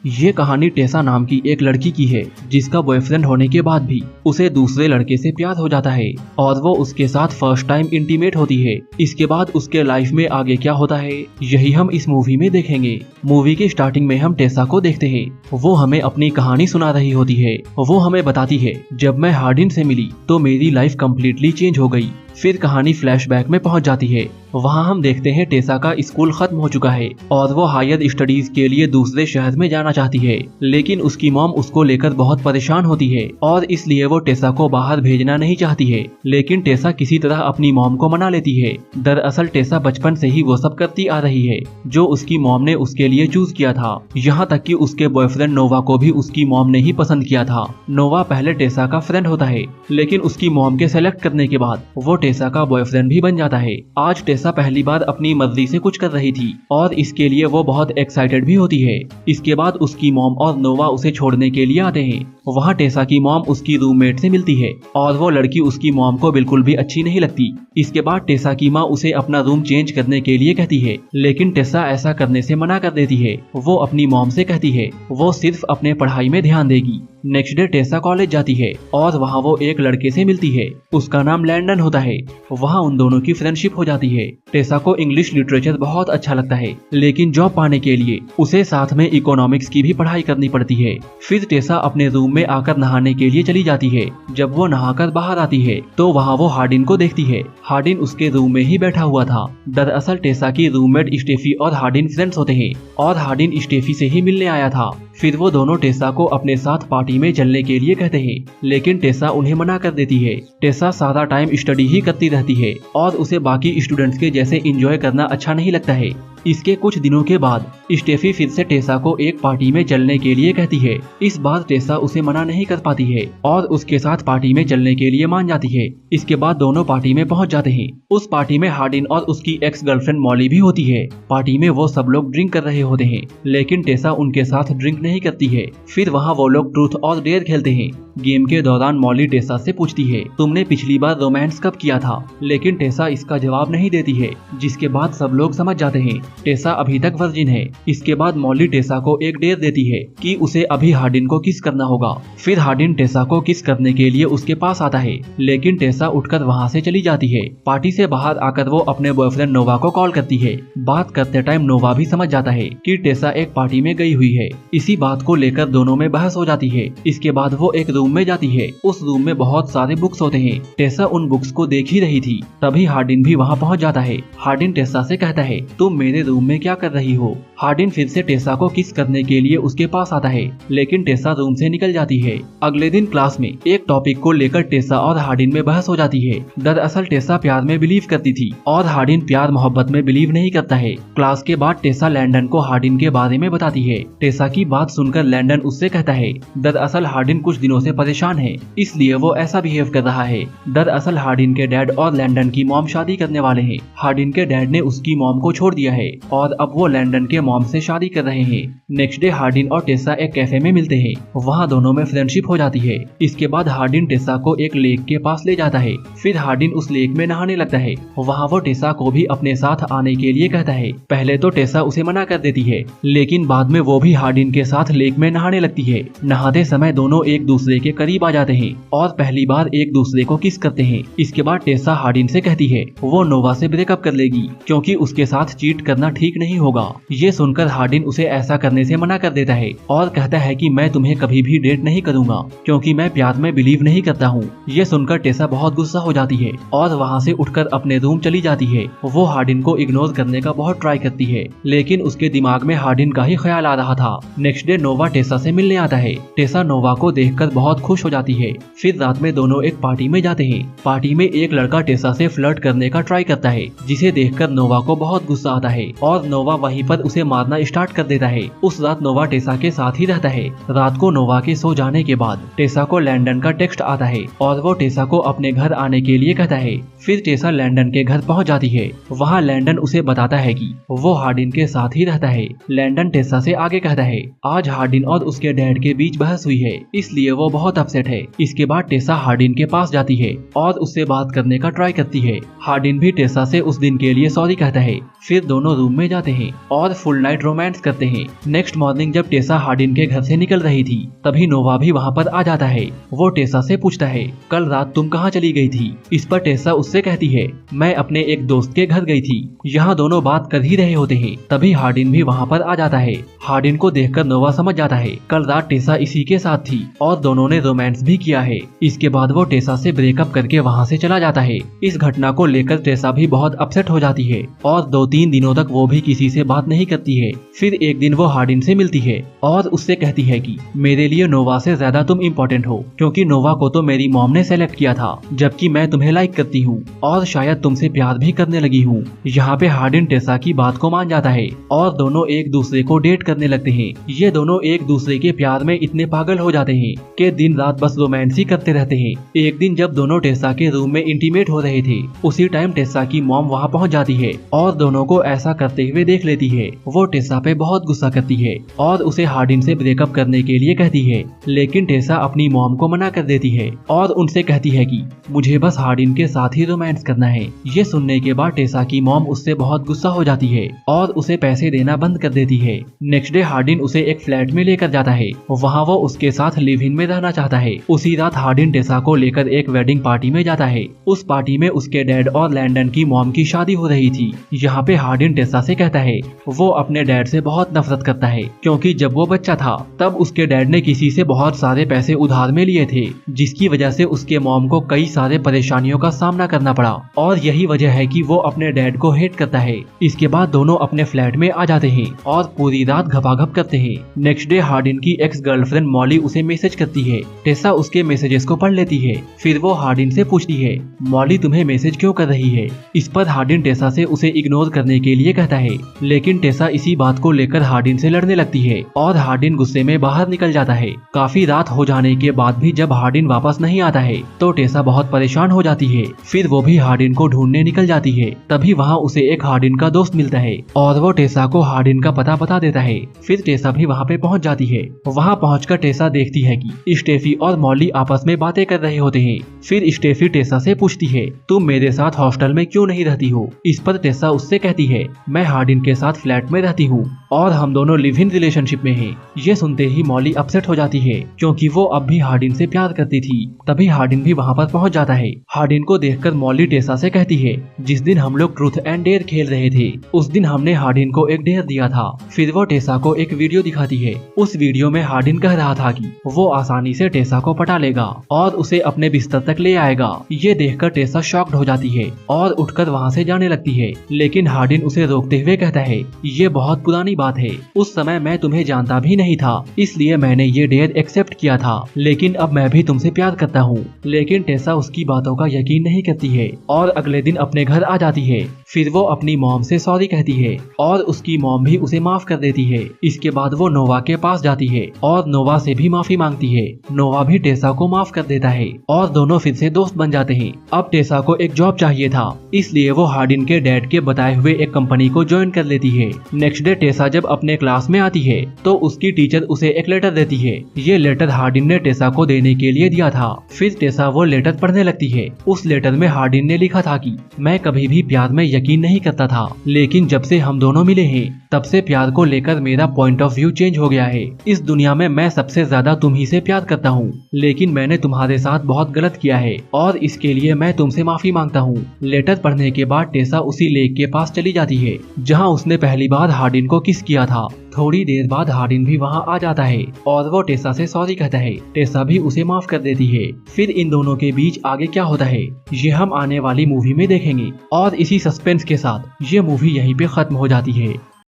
ये कहानी टेसा नाम की एक लड़की की है जिसका बॉयफ्रेंड होने के बाद भी उसे दूसरे लड़के से प्यार हो जाता है और वो उसके साथ फर्स्ट टाइम इंटीमेट होती है। इसके बाद उसके लाइफ में आगे क्या होता है यही हम इस मूवी में देखेंगे। मूवी के स्टार्टिंग में हम टेसा को देखते हैं। वो हमें अपनी कहानी सुना रही होती है। वो हमें बताती है जब मैं हार्डिन से मिली तो मेरी लाइफ कम्प्लीटली चेंज हो गई। फिर कहानी फ्लैशबैक में पहुंच जाती है। वहां हम देखते हैं टेसा का स्कूल खत्म हो चुका है और वो हायर स्टडीज के लिए दूसरे शहर में जाना चाहती है, लेकिन उसकी मॉम उसको लेकर बहुत परेशान होती है और इसलिए वो टेसा को बाहर भेजना नहीं चाहती है। लेकिन टेसा किसी तरह अपनी मॉम को मना लेती है। दरअसल टेसा बचपन से ही वो सब करती आ रही है जो उसकी मॉम ने उसके लिए चूज किया था। यहाँ तक कि उसके बॉयफ्रेंड नोवा को भी उसकी मॉम ने ही पसंद किया था। नोवा पहले टेसा का फ्रेंड होता है, लेकिन उसकी मॉम के सेलेक्ट करने के बाद वो टेसा का बॉयफ्रेंड भी बन जाता है। आज टेसा पहली बार अपनी मर्जी से कुछ कर रही थी और इसके लिए वो बहुत एक्साइटेड भी होती है। इसके बाद उसकी मॉम और नोवा उसे छोड़ने के लिए आते हैं। वहाँ टेसा की मॉम उसकी रूममेट से मिलती है और वो लड़की उसकी मॉम को बिल्कुल भी अच्छी नहीं लगती। इसके बाद टेसा की माँ उसे अपना रूम चेंज करने के लिए कहती है, लेकिन टेसा ऐसा करने से मना कर देती है। वो अपनी मॉम से कहती है वो सिर्फ अपने पढ़ाई में ध्यान देगी। नेक्स्ट डे टेसा कॉलेज जाती है और वहाँ वो एक लड़के से मिलती है। उसका नाम लैंडन होता है। वहाँ उन दोनों की फ्रेंडशिप हो जाती है। टेसा को इंग्लिश लिटरेचर बहुत अच्छा लगता है, लेकिन जॉब पाने के लिए उसे साथ में इकोनॉमिक्स की भी पढ़ाई करनी पड़ती है। फिर टेसा अपने रूम में आकर नहाने के लिए चली जाती है। जब वो नहाकर बाहर आती है तो वहाँ वो हार्डिन को देखती है। हार्डिन उसके रूम में ही बैठा हुआ था। दरअसल टेसा की रूममेट स्टेफी और हार्डिन फ्रेंड्स होते हैं और हार्डिन स्टेफी से ही मिलने आया था। फिर वो दोनों टेसा को अपने साथ पार्टी में चलने के लिए कहते हैं, लेकिन टेसा उन्हें मना कर देती है। टेसा सारा टाइम स्टडी ही करती रहती है और उसे बाकी स्टूडेंट्स के जैसे एंजॉय करना अच्छा नहीं लगता है। इसके कुछ दिनों के बाद स्टेफी फिर से टेसा को एक पार्टी में चलने के लिए कहती है। इस बार टेसा उसे मना नहीं कर पाती है और उसके साथ पार्टी में चलने के लिए मान जाती है। इसके बाद दोनों पार्टी में पहुंच जाते हैं। उस पार्टी में हार्डिन और उसकी एक्स गर्लफ्रेंड मॉली भी होती है। पार्टी में वो सब लोग ड्रिंक कर रहे होते हैं, लेकिन टेसा उनके साथ ड्रिंक नहीं करती है। फिर वहाँ वो लोग ट्रूथ और डेयर खेलते हैं। गेम के दौरान मॉली टेसा से पूछती है, तुमने पिछली बार रोमांस कब किया था? लेकिन टेसा इसका जवाब नहीं देती है, जिसके बाद सब लोग समझ जाते हैं टेसा अभी तक वर्जिन है। इसके बाद मॉली टेसा को एक डेयर देती है कि उसे अभी हार्डिन को किस करना होगा। फिर हार्डिन टेसा को किस करने के लिए उसके पास आता है, लेकिन टेसा उठकर वहाँ से चली जाती है। पार्टी से बाहर आकर वो अपने बॉयफ्रेंड नोवा को कॉल करती है। बात करते टाइम नोवा भी समझ जाता है कि टेसा एक पार्टी में गई हुई है। इसी बात को लेकर दोनों में बहस हो जाती है। इसके बाद वो एक रूम में जाती है। उस रूम में बहुत सारे बुक्स होते हैं। टेसा उन बुक्स को देख ही रही थी, तभी हार्डिन भी वहाँ पहुँच जाता है। हार्डिन टेसा से कहता है, तुम मेरे रूम में क्या कर रही हो? हार्डिन फिर से टेसा को किस करने के लिए उसके पास आता है, लेकिन टेसा रूम से निकल जाती है। अगले दिन क्लास में एक टॉपिक को लेकर टेसा और हार्डिन में बहस हो जाती है। दरअसल टेसा प्यार में बिलीव करती थी और हार्डिन प्यार मोहब्बत में बिलीव नहीं करता है। क्लास के बाद टेसा लैंडन को हार्डिन के बारे में बताती है। टेसा की बात सुनकर लैंडन उससे कहता है, दरअसल हार्डिन कुछ दिनों से परेशान है, इसलिए वो ऐसा बिहेव कर रहा है। दरअसल हार्डिन के डैड और लैंडन की मॉम शादी करने वाले हैं। हार्डिन के डैड ने उसकी मॉम को छोड़ दिया है और अब वो लैंडन के मॉम से शादी कर रहे हैं। नेक्स्ट डे हार्डिन और टेसा एक कैफे में मिलते हैं। वहाँ दोनों में फ्रेंडशिप हो जाती है। इसके बाद हार्डिन टेसा को एक लेक के पास ले जाता है। फिर हार्डिन उस लेक में नहाने लगता है। वहाँ वो टेसा को भी अपने साथ आने के लिए कहता है। पहले तो टेसा उसे मना कर देती है, लेकिन बाद में वो भी हार्डिन के साथ लेक में नहाने लगती है। नहाते समय दोनों एक दूसरे के करीब आ जाते हैं और पहली बार एक दूसरे को किस करते हैं। इसके बाद टेसा हार्डिन से कहती है वो नोवा से ब्रेकअप कर लेगी क्योंकि उसके साथ चीट करना ठीक नहीं होगा। ये सुनकर हार्डिन उसे ऐसा करने से मना कर देता है और कहता है कि मैं तुम्हें कभी भी डेट नहीं करूंगा क्योंकि मैं प्यार में बिलीव नहीं करता हूँ। ये सुनकर टेसा बहुत गुस्सा हो जाती है और वहाँ से उठकर अपने रूम चली जाती है। वो हार्डिन को इग्नोर करने का बहुत ट्राई करती है, लेकिन उसके दिमाग में हार्डिन का ही ख्याल आ रहा था। नेक्स्ट डे नोवा टेसा से मिलने आता है। टेसा नोवा को देखकर बहुत खुश हो जाती है। फिर रात में दोनों एक पार्टी में जाते हैं। पार्टी में एक लड़का टेसा से फ्लर्ट करने का ट्राई करता है, जिसे देखकर नोवा को बहुत गुस्सा आता है और नोवा वहीं पर उसे मारना स्टार्ट कर देता है। उस रात नोवा टेसा के साथ ही रहता है। रात को नोवा के सो जाने के बाद टेसा को लैंडन का टेक्स्ट आता है और वो टेसा को अपने घर आने के लिए कहता है। फिर टेसा लैंडन के घर पहुंच जाती है। वहाँ लैंडन उसे बताता है कि वो हार्डिन के साथ ही रहता है। लैंडन टेसा से आगे कहता है, आज हार्डिन और उसके डैड के बीच बहस हुई है, इसलिए वो बहुत अपसेट है। इसके बाद टेसा हार्डिन के पास जाती है और उससे बात करने का ट्राई करती है। हार्डिन भी टेसा से उस दिन के लिए सॉरी कहता है। फिर दोनों रूम में जाते हैं और फुल नाइट रोमांस करते हैं। नेक्स्ट मॉर्निंग जब टेसा हार्डिन के घर से निकल रही थी तभी नोवा भी वहाँ पर आ जाता है। वो टेसा से पूछता है कल रात तुम कहाँ चली गई थी। इस पर टेसा उससे कहती है मैं अपने एक दोस्त के घर गई थी। यहाँ दोनों बात कर ही रहे होते हैं तभी हार्डिन भी वहाँ पर आ जाता है। हार्डिन को देखकर नोवा समझ जाता है कल रात टेसा इसी के साथ थी और दोनों ने रोमांस भी किया है। इसके बाद वो टेसा से ब्रेकअप करके वहाँ से चला जाता है। इस घटना को लेकर टेसा भी बहुत अपसेट हो जाती है और 2-3 दिनों तक वो भी किसी से बात नहीं करती है। फिर एक दिन वो हार्डिन से मिलती है और उससे कहती है कि मेरे लिए नोवा से ज्यादा तुम इम्पोर्टेंट हो, क्योंकि नोवा को तो मेरी मॉम ने सेलेक्ट किया था, जबकि मैं तुम्हें लाइक करती हूँ और शायद तुमसे प्यार भी करने लगी हूँ। यहाँ पे हार्डिन टेसा की बात को मान जाता है और दोनों एक दूसरे को डेट करने लगते हैं। ये दोनों एक दूसरे के प्यार में इतने पागल हो जाते हैं कि दिन रात बस रोमांस ही करते रहते हैं। एक दिन जब दोनों टेसा के रूम में इंटीमेट हो रहे थे उसी टाइम टेसा की मॉम वहाँ पहुँच जाती है और दोनों को ऐसा करते हुए देख लेती है। वो टेसा पे बहुत गुस्सा करती है और उसे हार्डिन से ब्रेकअप करने के लिए कहती है, लेकिन टेसा अपनी मॉम को मना कर देती है और उनसे कहती है कि मुझे बस हार्डिन के साथ ही रोमांस करना है। ये सुनने के बाद टेसा की मॉम उससे बहुत गुस्सा हो जाती है और उसे पैसे देना बंद कर देती है। नेक्स्ट डे हार्डिन उसे एक फ्लैट में लेकर जाता है। वहाँ वो उसके साथ लिव इन में रहना चाहता है। उसी रात हार्डिन टेसा को लेकर एक वेडिंग पार्टी में जाता है। उस पार्टी में उसके डैड और लैंडन की मॉम की शादी हो रही थी। यहाँ पे हार्डिन टेसा से कहता है वो अपने डैड से बहुत नफरत करता है, क्योंकि जब वो बच्चा था तब उसके डैड ने किसी से बहुत सारे पैसे उधार में लिए थे, जिसकी वजह से उसके मॉम को कई सारे परेशानियों का सामना करना पड़ा और यही वजह है कि वो अपने डैड को हेट करता है। इसके बाद दोनों अपने फ्लैट में आ जाते हैं और पूरी रात घपाघप करते हैं। नेक्स्ट डे हार्डिन की एक्स गर्लफ्रेंड मॉली उसे मैसेज करती है। टेसा उसके मैसेजेस को पढ़ लेती है। फिर वो हार्डिन से पूछती है मॉली तुम्हें मैसेज क्यों कर रही है। इस पर हार्डिन टेसा से उसे इग्नोर करने के लिए कहता है, लेकिन टेसा इसी बात को लेकर हार्डिन से लड़ने लगती है और हार्डिन गुस्से में बाहर निकल जाता है। काफी रात हो जाने के बाद भी जब हार्डिन वापस नहीं आता है तो टेसा बहुत परेशान हो जाती है। फिर वो भी हार्डिन को ढूंढने निकल जाती है। तभी वहाँ उसे एक हार्डिन का दोस्त मिलता है और वो टेसा को हार्डिन का पता बता देता है। फिर टेसा भी वहाँ पे पहुँच जाती है। वहाँ पहुँचकर टेसा देखती है कि स्टेफी और मॉली आपस में बातें कर रहे होते हैं। फिर स्टेफी टेसा से पूछती है तुम मेरे साथ हॉस्टल में क्यों नहीं रहती हो। इस पर टेसा उससे कहती है मैं हार्डिन के साथ फ्लैट में रहती हूँ और हम दोनों लिव इन रिलेशनशिप में हैं। ये सुनते ही मॉली अपसेट हो जाती है, क्योंकि वो अब भी हार्डिन से प्यार करती थी। तभी हार्डिन भी वहाँ पर पहुँच जाता है। हार्डिन को देखकर मॉली टेसा से कहती है जिस दिन हम लोग ट्रूथ एंड डेयर खेल रहे थे उस दिन हमने हार्डिन को एक डेयर दिया था। फिर वो टेसा को एक वीडियो दिखाती है। उस वीडियो में हार्डिन कह रहा था कि वो आसानी से टेसा को पटा लेगा और उसे अपने बिस्तर तक ले आएगा। ये देखकर टेसा शॉक्ड हो जाती है और उठकर वहाँ से जाने लगती है, लेकिन हार्डिन उसे रोकते हुए कहता है ये बहुत पुरानी बात है। उस समय मैं तुम्हें जानता भी नहीं था, इसलिए मैंने ये डेयर एक्सेप्ट किया था, लेकिन अब मैं भी तुमसे प्यार करता हूँ। लेकिन टेसा उसकी बातों का यकीन नहीं करती है और अगले दिन अपने घर आ जाती है। फिर वो अपनी मॉम से सॉरी कहती है और उसकी मॉम भी उसे माफ कर देती है। इसके बाद वो नोवा के पास जाती है और नोवा से भी माफी मांगती है। नोवा भी टेसा को माफ कर देता है और दोनों फिर से दोस्त बन जाते हैं। अब टेसा को एक जॉब चाहिए था, इसलिए वो हार्डिन के डैड के बताए हुए एक कंपनी को ज्वाइन कर लेती है। नेक्स्ट डे टेसा जब अपने क्लास में आती है तो उसकी टीचर उसे एक लेटर देती है। ये लेटर हार्डिन ने टेसा को देने के लिए दिया था। फिर टेसा वो लेटर पढ़ने लगती है। उस लेटर में हार्डिन ने लिखा था कि मैं कभी भी प्यार में यकीन नहीं करता था, लेकिन जब से हम दोनों मिले हैं तब से प्यार को लेकर मेरा पॉइंट ऑफ व्यू चेंज हो गया है। इस दुनिया में मैं सबसे ज्यादा तुम ही से प्यार करता हूँ, लेकिन मैंने तुम्हारे साथ बहुत गलत किया है और इसके लिए मैं तुमसे माफी मांगता हूँ। लेटर पढ़ने के बाद टेसा उसी लेक के पास चली जाती है जहाँ उसने पहली बार हार्डिन को किस किया था। थोड़ी देर बाद हार्डिन भी वहाँ आ जाता है और वो टेसा से सॉरी कहता है। टेसा भी उसे माफ कर देती है। फिर इन दोनों के बीच आगे क्या होता है ये हम आने वाली मूवी में देखेंगे और इसी सस्पेंस के साथ ये मूवी यहीं पे खत्म हो जाती है।